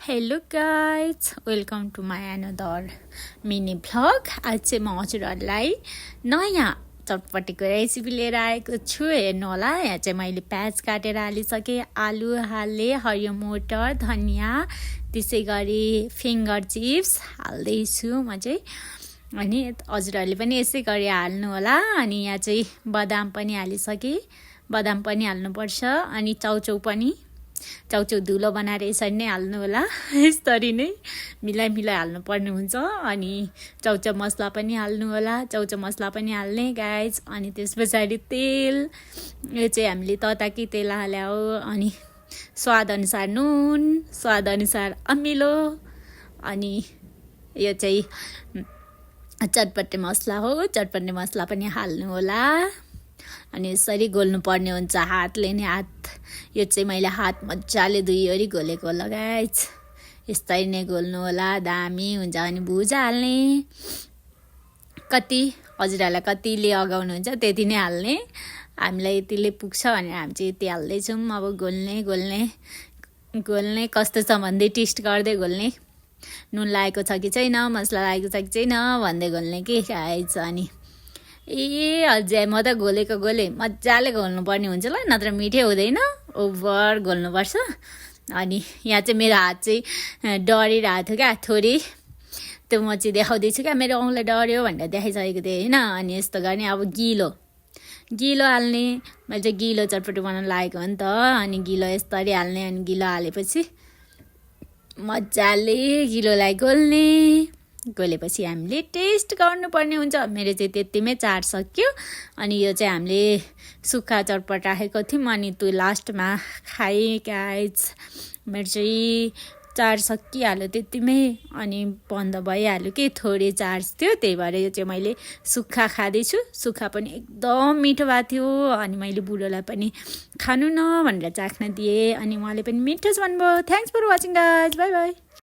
Hello guys welcome to my another mini vlog. आज चाहिँ म हजुरहरूलाई नयाँ चटपटीको रेसिपी लिएर आएको छु। हेर्नु होला, यहाँ चाहिँ मैले प्याज काटेर हालिसकेँ, आलु हालेँ, हरियो मटर, धनियाँ, त्यसै गरी फिङ्गर चिप्स हाल्दैछु म चाहिँ। अनि हजुरहरूले पनि यसै गरी हाल्नु होला। अनि यहाँ चाहिँ बदाम पनि हालिसकेँ, बदाम पनि हाल्नुपर्छ। अनि चाउचाउ पनि, चाउचाउ धुलो बनाएर यसरी नै हाल्नु होला। यसरी नै मिलाइ हाल्नुपर्ने हुन्छ। अनि चाउचाउ मसला पनि हाल्नु होला, चाउचाउ मसला पनि हाल्ने गाइज। अनि त्यस पछाडि तेल, यो चाहिँ हामीले तताकी तेल हाल्यौ। अनि स्वादअनुसार नुन, स्वादअनुसार अमिलो, अनि यो चाहिँ चटपटे मसला हो, चटपटे मसला पनि हाल्नु होला। अनि यसरी गोल्नुपर्ने हुन्छ हातले नै। यो चाहिँ मैले हात मजाले दुईवरी घोलेको होला गाइज। यसरी नै घोल्नु होला, दामी हुन्छ। अनि भुजा हाल्ने, कति हजुरहरूलाई कतिले अगाउनुहुन्छ त्यति नै हाल्ने। हामीलाई यतिले पुग्छ भनेर हामी चाहिँ यति हाल्दैछौँ। अब घोल्ने कस्तो छ भन्दै टेस्ट गर्दै घोल्ने, नुन लागेको छ कि छैन, मसला लागेको छ कि छैन भन्दै घोल्ने के गाइज। अनि अझै म त घोलेको मजाले घोल्नुपर्ने हुन्छ ल, नत्र मिठै हुँदैन, ओभर घोल्नुपर्छ। अनि यहाँ चाहिँ मेरो हात चाहिँ डरिरहेको थियो क्या थोरै, त्यो म चाहिँ देखाउँदैछु क्या, मेरो औँला डऱ्यो भनेर देखाइसकेको थिएँ होइन। अनि यस्तो गर्ने। अब गिलो हाल्ने, मैले चाहिँ गिलो चटपटी बनाउनु लागेको हो नि त। अनि गिलो यस्तरी हाल्ने। अनि गिलो हालेपछि मजाले गिलोलाई घोलेपछि हामीले टेस्ट गर्नुपर्ने हुन्छ। मेरो चाहिँ त्यतिमै चाड सक्यो। अनि यो चाहिँ हामीले सुक्खा चटपट राखेको थियौँ, अनि त्यो लास्टमा खाएँ गाइज। मेरो चाहिँ चाड सकिहाल्यो त्यतिमै, अनि बन्द भइहाल्यो कि थोरै चार्ज थियो, त्यही भएर यो चाहिँ मैले सुक्खा खाँदैछु। सुक्खा पनि एकदम मिठो भएको थियो। अनि मैले बुढोलाई पनि खानु न भनेर चाख्न दिएँ, अनि उहाँले पनि मिठो छ भन्नुभयो। Thanks for watching guys, bye by.